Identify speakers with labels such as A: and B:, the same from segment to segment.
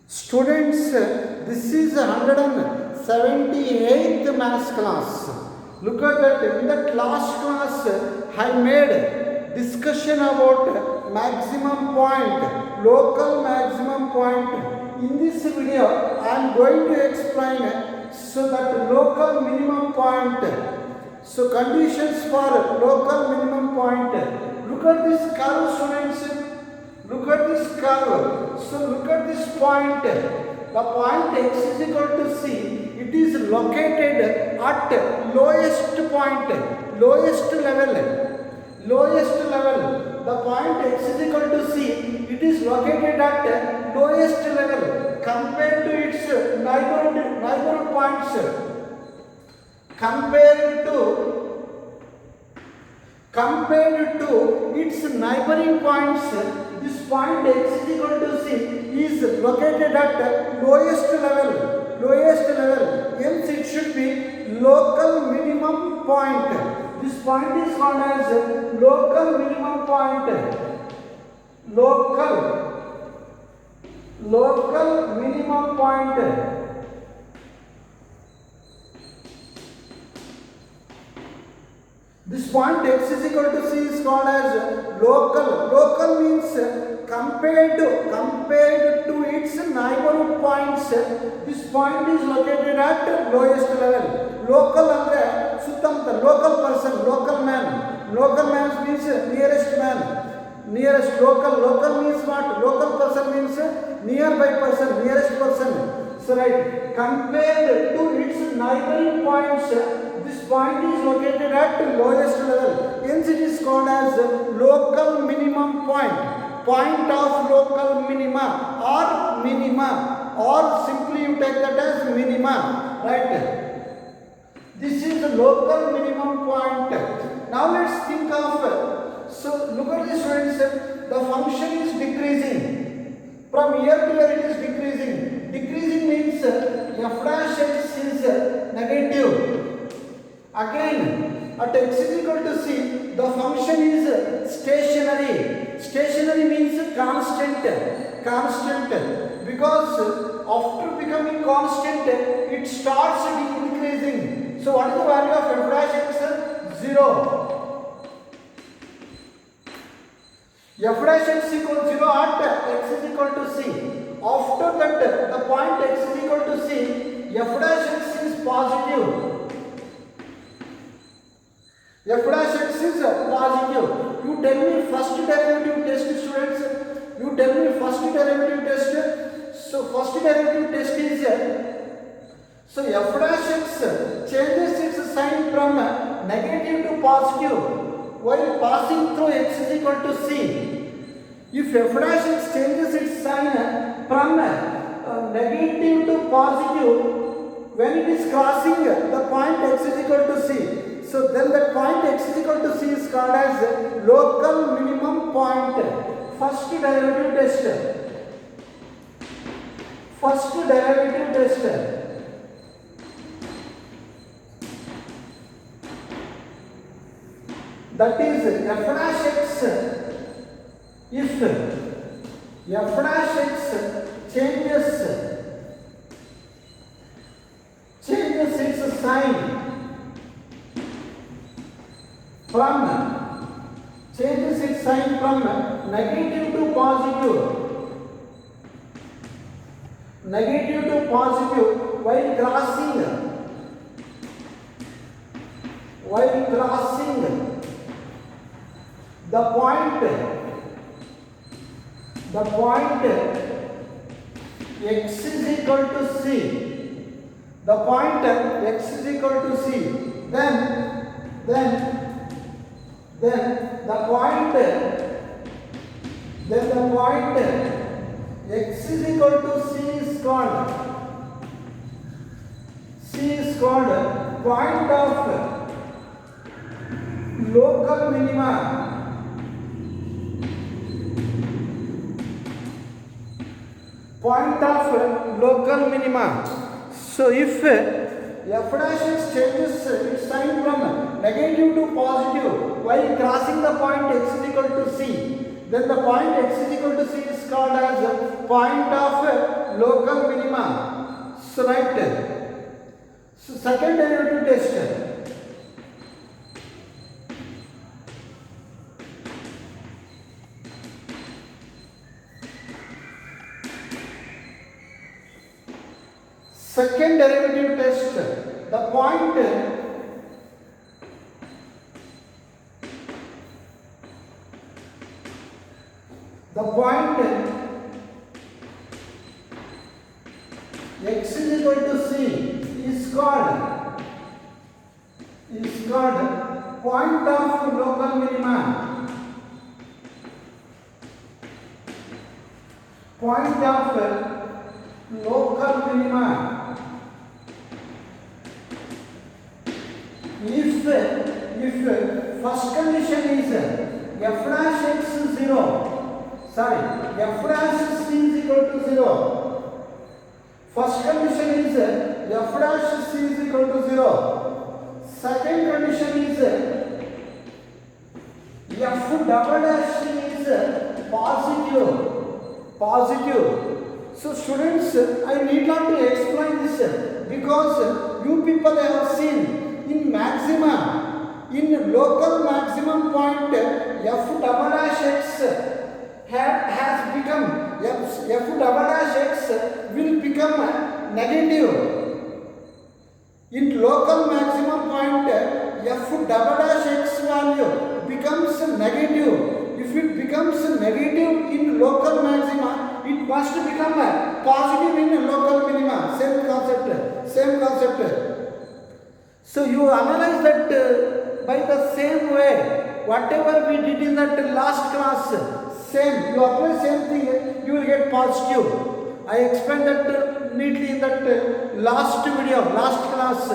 A: Students, this is 178th maths class. Look at that. In the last class, I made discussion about maximum point, local maximum point. In this video, I am going to explain so that local minimum point. So conditions for local minimum point. Look at this curve, students. Look at this curve. So look at this point. The point x is equal to c. It is located at lowest point, lowest level. Lowest level. The point x is equal to c. It is located at lowest level compared to its neighborhood points. Compared to its neighboring points, this point x is equal to c is located at lowest level. Hence it should be local minimum point. This point is called as local minimum point. Local minimum point. This point x is equal to c is called as local. Local means compared to its neighborhood points, this point is located at lowest level. Local andre suttamata, local person, local man. Local man means nearest man. Nearest local means what? Local person means nearby person, nearest person. So right, compared to its neighboring points, this point is located at lowest level. Hence it is called as local minimum point. Point of local minima or simply you take that as minima, right? This is the local minimum point. Now let's think of, so look at this, students. The function is decreasing. From year to year it is decreasing. Decreasing means f dash x is negative. Again, at x is equal to c, the function is stationary. Stationary means constant. Because after becoming constant, it starts increasing. So what is the value of f dash x? 0. F dash x equals 0 at x is equal to c. After that, the point x is equal to c, f dash x is positive. F dash x is positive. You tell me first derivative test, students. You tell me first derivative test. So first derivative test is, so f dash x changes its sign from negative to positive while passing through x is equal to c. If f dash x changes its sign from negative to positive when it is crossing the point x is equal to c, so then the point x is equal to c is called as local minimum point. First derivative test. That is f dash x. If f dash x changes its sign from negative to positive while crossing the point x is equal to c. The point x is equal to c. Then the point x is equal to c is called point of local minima. Point of local minima. So if f dash x changes its sign from negative to positive while crossing the point x is equal to c, then the point x is equal to c is called as point of local minima. So right. So second derivative test. Second derivative test. The point x is equal to c is called point of local minima. Point of local minima. If first condition is f dash x 0, sorry, f dash c is equal to 0. First condition is f dash c is equal to 0. Second condition is f double dash c is positive. So students, I need not to explain this because you people have seen in maxima, in local maximum point, f double dash x has become, f double dash x will become negative. In local maximum point, f double dash x value becomes negative. If it becomes negative in local maxima, it must become positive in local minima. Same concept. So you analyze that by the same way, whatever we did in that last class, same, you apply same thing, you will get positive. I explained that neatly in that last video, last class.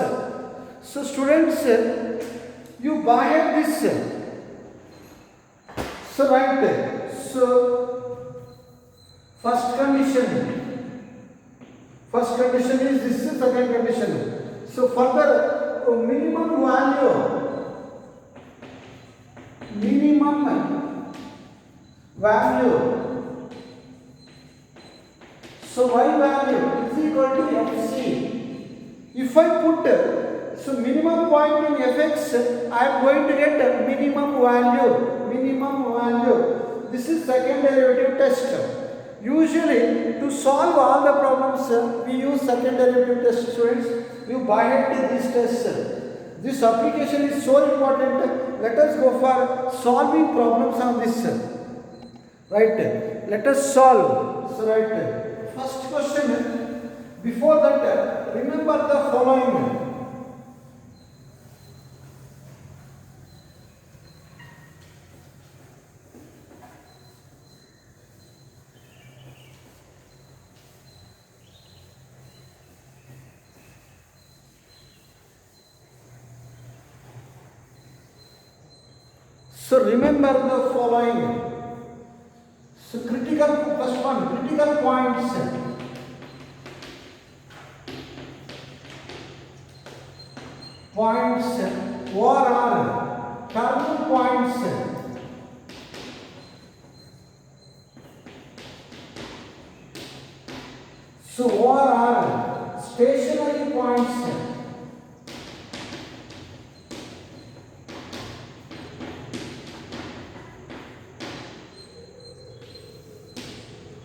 A: So students, you buy this. So right, so first condition is this, second condition. So further, minimum value. So y value is equal to fc. If I put so minimum point in fx, I am going to get minimum value. This is second derivative test. Usually to solve all the problems we use second derivative test, students. You buy it these tests. This application is so important. Let us go for solving problems on this. Right? Let us solve. So right. First question. Before that, remember the following. So remember the following. So first one, critical points. Or are turning points. So or are stationary points.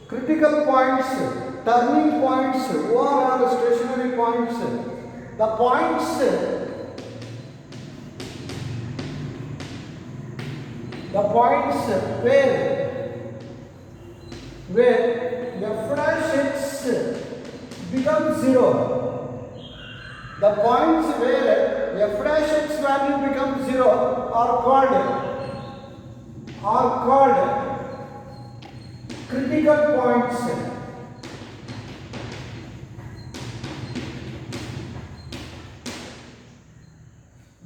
A: Critical points, turning points, or are stationary points. The points where f dash x becomes 0. The points where f dash x value becomes 0 are called critical points.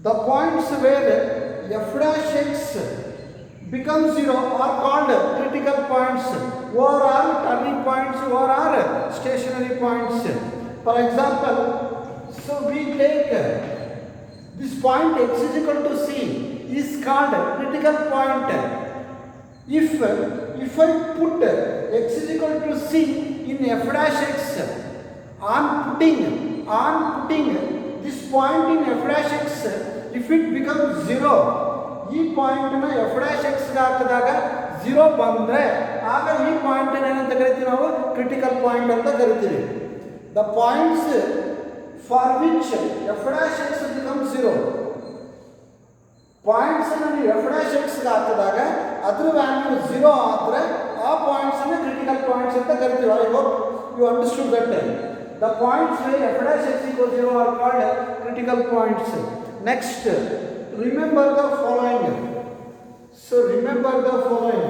A: The points where f dash x becomes 0 are called critical points, or are turning points, or are stationary points. For example, so we take this point x is equal to c is called critical point. If I put x is equal to c in f dash x, on putting this point in f dash x, if it becomes 0, ಈ point ನ f dash x ಗೆ ಹಾಕಿದಾಗ 0 ಬಂದ್ರೆ ಆಗ ಈ point ಏನಂತ ಕರಿತೀವಿ ನಾವು ಕ್ರಿಟಿಕಲ್ ಪಾಯಿಂಟ್ ಅಂತ ಕರಿತೀವಿ. The points for which f dash x becomes 0, points ಅನ್ನು ನೀವು f dash x ಗೆ ಹಾಕಿದಾಗ ಅದರ ವ್ಯಾಲ್ಯೂ 0 ಆದ್ರೆ ಆ ಪಾಯಿಂಟ್ಸ್ ಅನ್ನು ಕ್ರಿಟಿಕಲ್ ಪಾಯಿಂಟ್ಸ್ ಅಂತ ಕರಿತೀವಿ. I hope you understood that. The points where f dash x equals 0 are called critical points. Next, remember the following. So remember the following.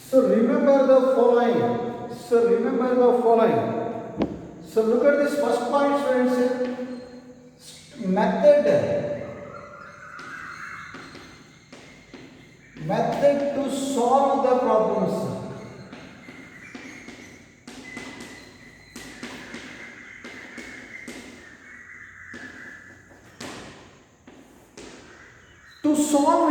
A: So remember the following. So look at this first point, friends. Method to solve the problems. To solve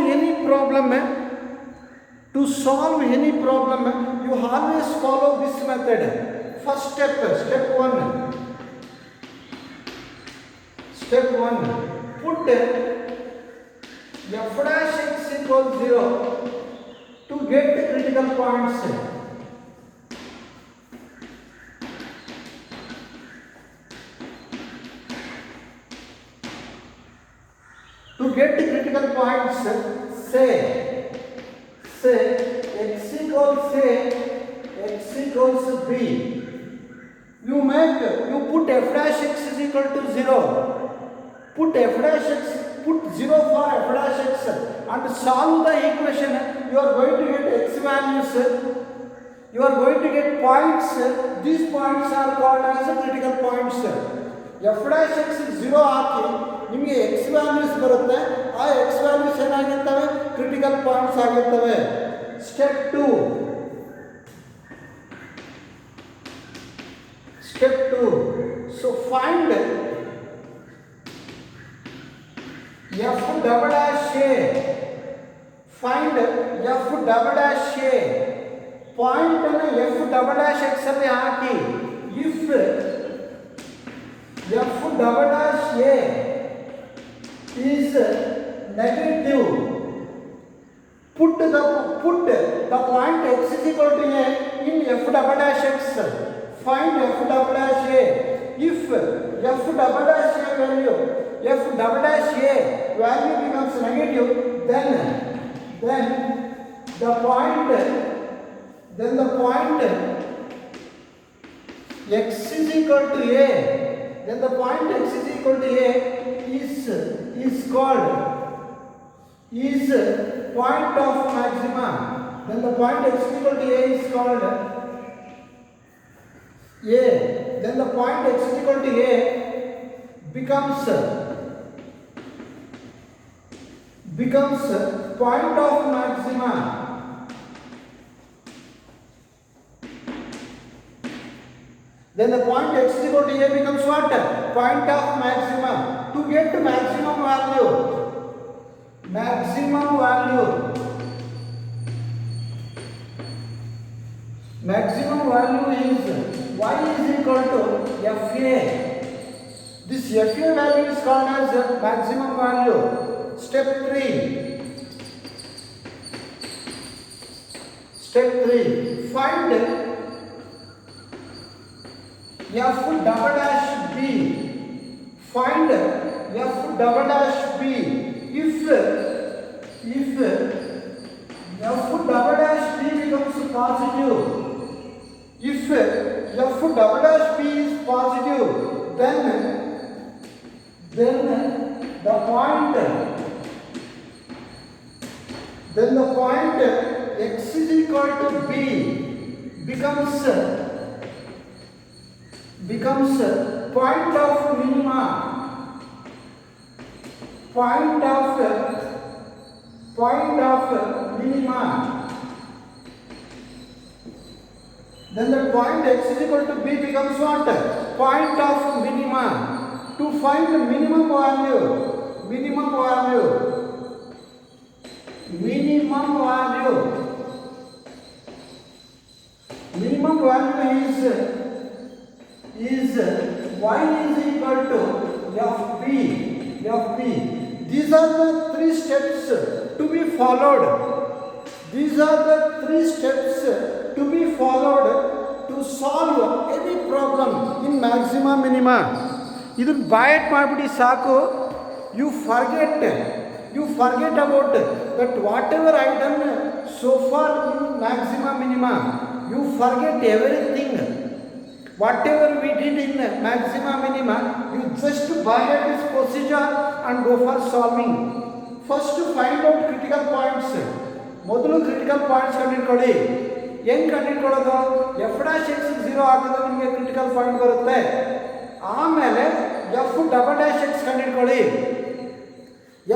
A: any problem, you always follow this method. First step 1, put f dash x equals 0 to get the critical points. To get the critical points, say x equals b. You put f dash x is equal to 0. Put 0 for f dash x and solve the equation. You are going to get x values. You are going to get points. These points are called as critical points. f dash x 0 ಹಾಕಿ ನಿಮಗೆ x values ಬರುತ್ತೆ. ಆ x values ಏನಾಗಿರ್ತವೆ? Critical points ಆಗಿರ್ತವೆ. Step 2. So find f double dash a. Point ಅನ್ನು f double dash x ಅಲ್ಲಿ ಹಾಕಿ. If f double dash a is negative, put the point x is equal to a in f double dash x. Find f double dash a. If f double dash a value becomes negative, then the point x is equal to a. Then the point x is equal to a is called point of maxima. Then the point x is equal to a is called a. Then the point x is equal to a becomes point of maxima. Then the point x is equal to a becomes what? Point of maxima. To get maximum value is y is equal to fa. This fa value is called as maximum value. Step 3. Find f double dash b. If f double dash b becomes positive, if f double dash b is positive, then the point x is equal to b becomes point of minima. Point of minima. then the point x is equal to b becomes what? Point of minima. To find the minimum value, minimum value is y is equal to f p. These are the three steps to be followed. These are the three steps to be followed to solve any problem in maxima minima. ಇದನ್ನು by heart ಮಾಡಿಬಿಡಿ ಸಾಕು. You forget about that whatever I done so far in maxima minima. You forget everything whatever we did in maxima minima. You just by heart this procedure and go for solving. First find out critical points. ಮೊದಲು critical points ಕಂಡುಹಿಡ್ಕೊಳ್ಳಿ. ಹೆಂಗೆ ಕಂಡುಹಿಡ್ಕೊಳ್ಳೋದು? F dash X 0 ಹಾಕಿದ್ರೆ ನಿಮಗೆ critical point ಬರುತ್ತೆ. ಆಮೇಲೆ f double dash x ಕಂಡುಹಿಡ್ಕೊಳ್ಳಿ.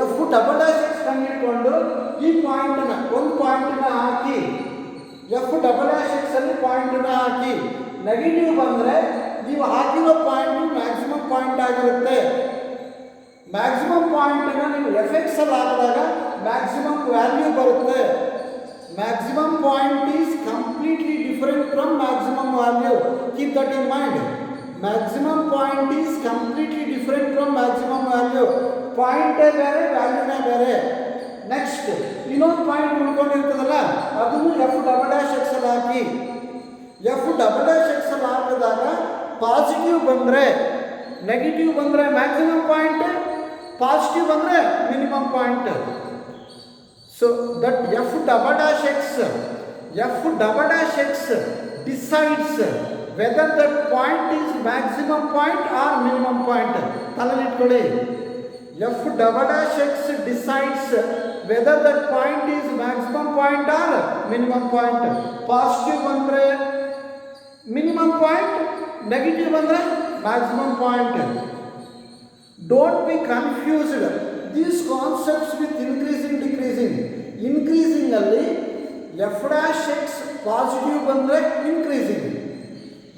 A: F double dash x ಕಂಡುಹಿಡ್ಕೊಂಡು ಈ ಪಾಯಿಂಟನ್ನ ಒಂದು ಪಾಯಿಂಟನ್ನ ಹಾಕಿ, ಎಫ್ ಡಬಲ್ ಡ್ಯಾಶ್ ಎಕ್ಸ್ ಅಲ್ಲಿ ಪಾಯಿಂಟನ್ನ ಹಾಕಿ ನೆಗೆಟಿವ್ ಬಂದರೆ ನೀವು ಹಾಕಿರೋ ಪಾಯಿಂಟು ಮ್ಯಾಕ್ಸಿಮಮ್ ಪಾಯಿಂಟ್ ಆಗಿರುತ್ತೆ. ಮ್ಯಾಕ್ಸಿಮಮ್ ಪಾಯಿಂಟನ್ನ ನೀವು ಎಫ್ ಎಕ್ಸ್ ಅಲ್ಲಿ ಹಾಕಿದಾಗ ಮ್ಯಾಕ್ಸಿಮಮ್ ವ್ಯಾಲ್ಯೂ ಬರುತ್ತೆ. Maximum point is completely different from maximum value. Keep that in mind. Maximum point is completely different from maximum value. Point ಬೇರೆ ವ್ಯಾಲ್ಯೂನೇ ಬೇರೆ. ನೆಕ್ಸ್ಟ್ ಇನ್ನೊಂದು ಪಾಯಿಂಟ್ ಉಳ್ಕೊಂಡಿರ್ತದಲ್ಲ ಅದನ್ನು ಎಫ್ ಡಬಲ್ ಡ್ಯಾಶ್ ಎಕ್ಸ್ ಅಲ್ಲಿ ಹಾಕಿ. F double dash x ಅಲ್ಲಿ ಹಾಕಿದಾಗ positive ಬಂದರೆ, negative ಬಂದರೆ ಮ್ಯಾಕ್ಸಿಮಮ್ ಪಾಯಿಂಟ್, ಪಾಸಿಟಿವ್ ಬಂದರೆ minimum point. So that f double dash x decides whether that point is maximum point or minimum point. ತಲೆಲಿಟ್ಕೊಳ್ಳಿ. F double dash x decides whether that point is maximum point or minimum point. Positive ಬಂದರೆ minimum point, negative ಬಂದರೆ maximum point. Don't be confused these concepts with increasing decreasing. Increasing ಅಲ್ಲಿ F dash X positive ಬಂದರೆ increasing,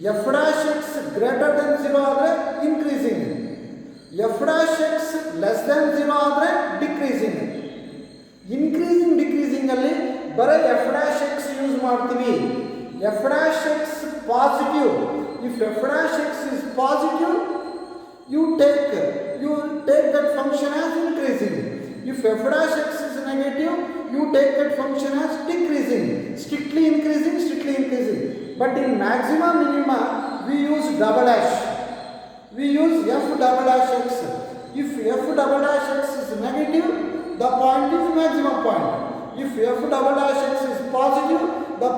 A: F dash X greater than 0 ಆದರೆ increasing, F dash X less than 0 ಆದರೆ decreasing. Increasing ಡಿಕ್ರೀಸಿಂಗಲ್ಲಿ ಬರೀ F dash X use ಮಾಡ್ತೀವಿ. F dash X positive, if F dash X is positive you take that function as increasing. If f dash x is negative, you take that function as decreasing. Strictly increasing. But in maxima minima we use double dash. We use f double dash x. If f double dash x is negative, the point is maximum point. If f double dash x is positive, the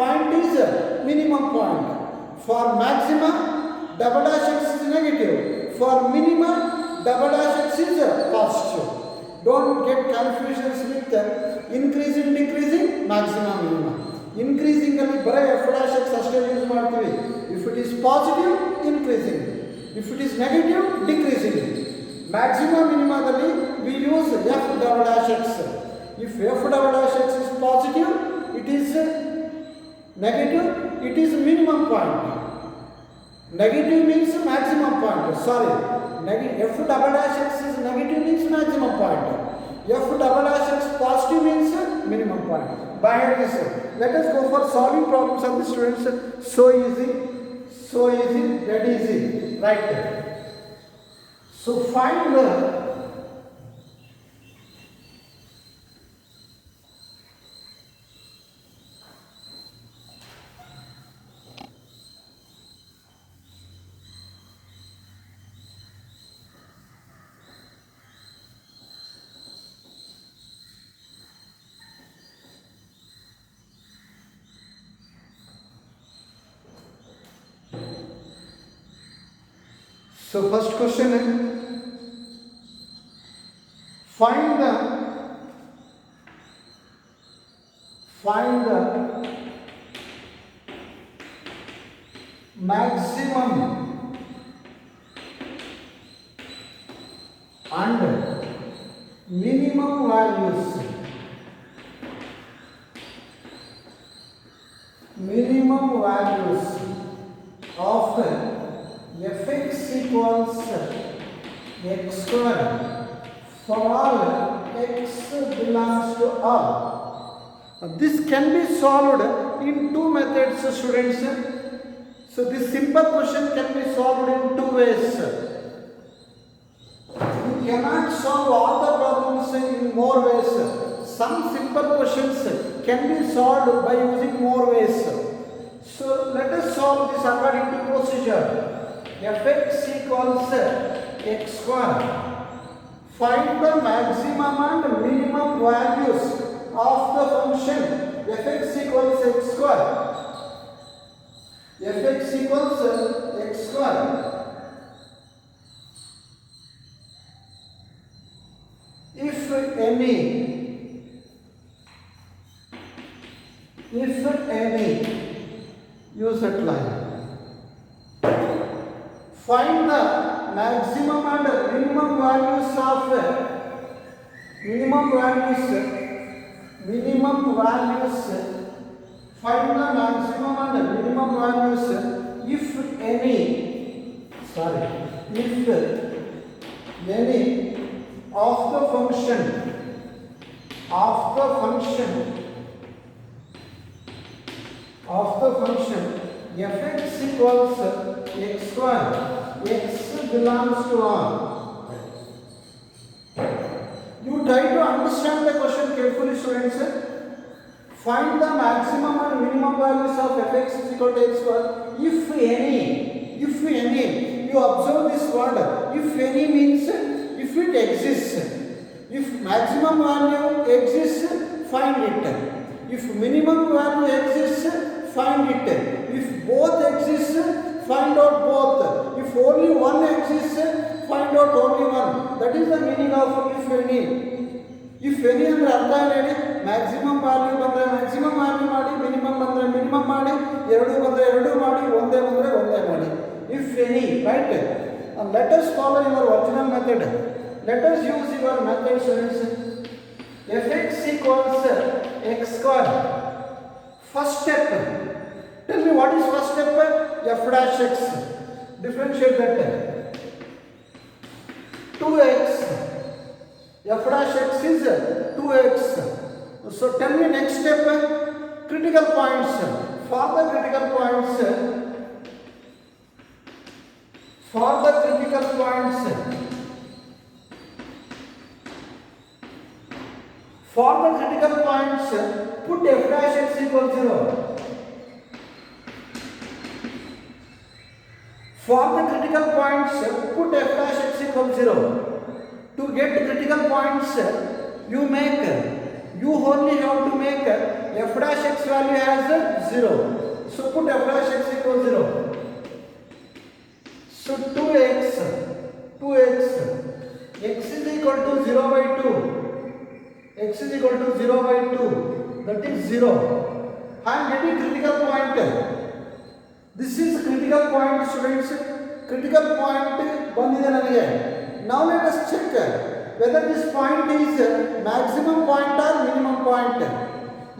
A: point is minimum point. For maxima, double dash x is negative. For minima, double dash x is positive. Don't get confusions with increasing, decreasing, maxima, minima. Increasing ಅಲ್ಲಿ ಬರೀ F dash X ಅಷ್ಟೇ use ಮಾಡ್ತೀವಿ. If it is positive, increasing. If it is negative, decreasing. Maxima, minima we use f double dash x. If f double dash x is positive, it is negative, it is minimum point. Negative means maximum point. Sorry, f double dash x is negative means maximum point. F double dash x positive means minimum point. By this, let us go for solving problems of the students. So easy, that easy, right? So find the So first question is find the maximum and minimum values minimum values of fx equals x square for all x belongs to R. This can be solved in two methods, students. So this simple question can be solved in two ways. You cannot solve all the problems in more ways. Some simple questions can be solved by using more ways. So let us solve this according to procedure. Fx equals x square. Find the maximum and minimum values of the function fx equals x square. Fx equals x square. If any, use that line. Find the maximum and minimum values of find the maximum and minimum values if any of the function fx equals x square, x belongs to R. You try to understand the question carefully, students. Find the maximum and minimum values of fx is equal to x square. If any, you observe this word. If any means if it exists. If maximum value exists, find it. If minimum value exists, find it. If both exist, find out both. If only one exists, find out only one. That is the meaning of if any. If any ಅಂದ್ರೆ ಅರ್ಥ ಏನು? Maximum value ಬಂದರೆ maximum value ಮಾಡಿ, minimum ಬಂದರೆ minimum ಮಾಡಿ, ಎರಡು ಬಂದರೆ ಎರಡು ಮಾಡಿ, ಒಂದೇ ಬಂದರೆ ಒಂದೇ ಮಾಡಿ. If any, right? And let us follow your original method. Let us use your method, students. Fx equals x square. First step. Tell me what is first step? F dash x. Differentiate that. 2x. F dash x is 2x. So tell me next step. Critical points. For the critical points. Put f dash x equals 0. For the critical points, put f dash x equals 0. To get critical points, you only have to make f dash x value as 0. So put f dash x equals 0. So 2x, x is equal to 0 by 2. X is equal to 0 by 2. That is 0. I am getting critical point. This is critical point, students. Critical point ಬಂದಿದೆ ನನಗೆ. Now let us check whether this point is maximum point or minimum point.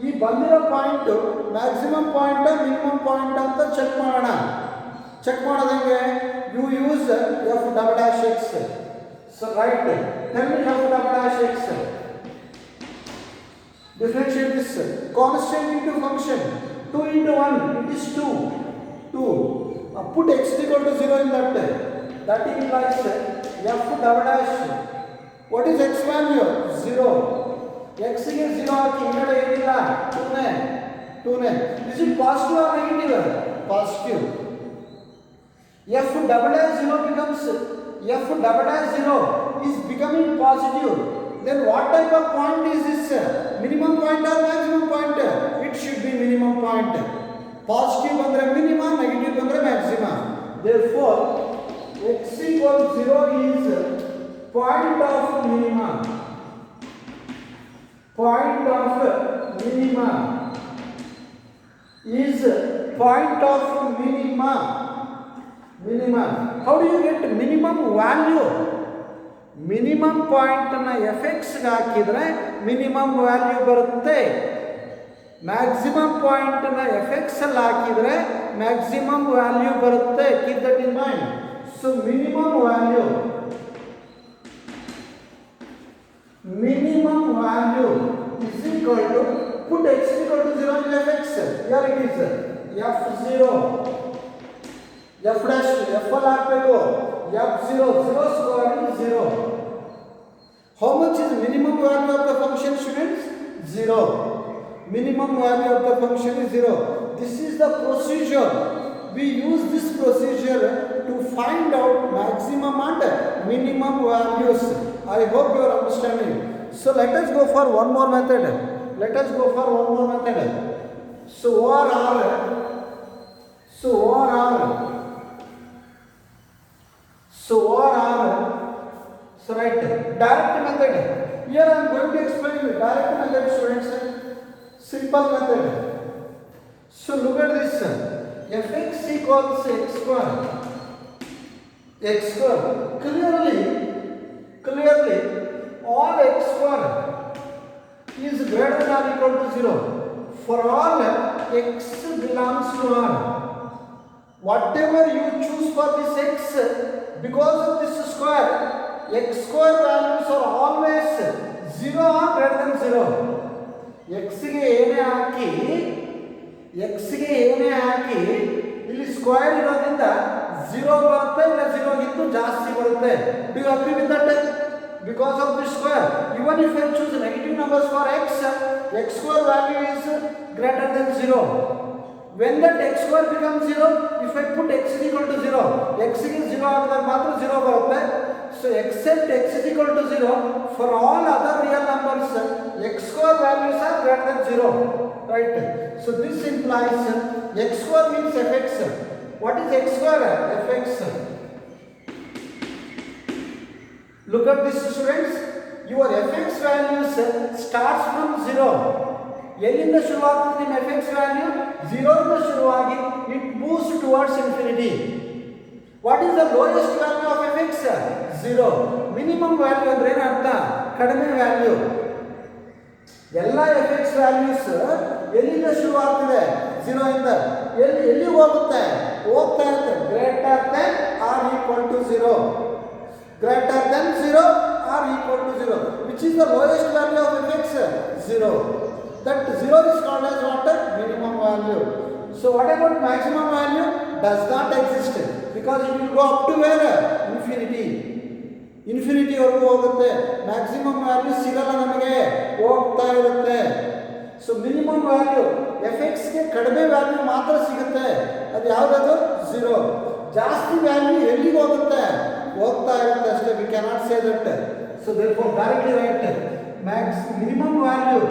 A: ಈ ಬಂದಿರೋ point maximum point minimum point ಅಂತ check ಮಾಡೋಣ. Check ಮಾಡೋದಂಗೆ you use f double dash x. So right, tell me f double dash x. Differentiate this constant into function. 2 into 1, it is 2. Put x equal to 0 in that. That implies f double dash. What is x value? 0. X is 0 ಹಾಕಿ ಇನ್ನೊಂದು ಏನಿಲ್ಲ 2ನೇ. Is it positive or negative? Positive. F double dash 0 becomes f double dash 0 is becoming positive. Then what type of point is this? Minimum point or maximum point? It should be minimum point. Positive bandre minimum, negative bandre maximum. Therefore, x equals 0 is point of minimum. Point of minimum is point of minimum. How do you get minimum value? Minimum ಪಾಯಿಂಟನ್ನು fx ಹಾಕಿದರೆ minimum value ಬರುತ್ತೆ. Maximum ಪಾಯಿಂಟನ್ನು f x ಅಲ್ಲಿ ಹಾಕಿದರೆ maximum value ಬರುತ್ತೆ. Keep that in mind. So minimum value is equal to, put x equal to 0 in fx. Here it is f0 f dash f ಅಲ್ಲಿ ಹಾಕಬೇಕು. f0 0 square is 0. How much is minimum value of the function, students? 0. Minimum value of the function is 0. This is the procedure. We use this procedure to find out maximum and minimum values. I hope you are understanding. So let us go for one more method. So ORR. So right, direct method. Here I am going to explain you direct method, students. Simple method. So look at this. Fx equals x square. Clearly all x square is greater than or equal to 0. For all x belongs to R. Whatever you choose for this x, because of this square, x square values are always 0 or greater than 0. x ಗೆ ಏನೇ ಹಾಕಿ ಇಲ್ಲಿ square ಇರೋದ್ರಿಂದ 0 ಬರುತ್ತೆ, ಇಲ್ಲ 0 ಗಿಂತ ಜಾಸ್ತಿ ಬರುತ್ತೆ. Do you agree with that? Because of this square, even if I choose negative numbers for x square value is greater than 0. When that x square becomes 0, if I put x is equal to 0, x is 0 ಆಗಿದಾಗ ಮಾತ್ರ 0 ಬರುತ್ತೆ. So except x is equal to 0, for all other real numbers, x square values are greater than 0. Right? So this implies x square means fx. What is x square? Fx. Look at this, students. Your fx values starts from 0. ಎಲ್ಲಿಂದ ಶುರುವಾಗ್ತದೆ ನಿಮ್ಮ fx value? 0 ಇಂದ ಶುರುವಾಗಿ it moves towards infinity. What is the lowest value of fx? 0. Minimum value ಅಂದ್ರೆ ಏನರ್ಥ? ಕಡಿಮೆ value. ಎಲ್ಲ fx values ಎಲ್ಲಿಂದ ಶುರುವಾಗ್ತದೆ? 0 ಇಂದ. ಎಲ್ಲಿ ಹೋಗ್ತಾ ಇರುತ್ತೆ? Greater than or equal to 0. Greater than 0 or equal to 0. Which is the lowest value of fx? 0. That 0 is called as what? Minimum value. So what about maximum value? Does not exist, because it will go up to where? Infinity. Infinity ವರೆಗೂ ಹೋಗುತ್ತೆ. Maximum value ಸಿಗಲ್ಲ ನಮಗೆ, ಹೋಗ್ತಾ ಇರುತ್ತೆ. So minimum value fx ಗೆ ಕಡಿಮೆ value ಮಾತ್ರ ಸಿಗುತ್ತೆ. ಅದು ಯಾವುದದು? 0. ಜಾಸ್ತಿ ವ್ಯಾಲ್ಯೂ ಎಲ್ಲಿಗೆ ಹೋಗುತ್ತೆ? ಹೋಗ್ತಾ ಇರುತ್ತೆ ಅಷ್ಟೇ. V cannot say that. So therefore directly write minimum value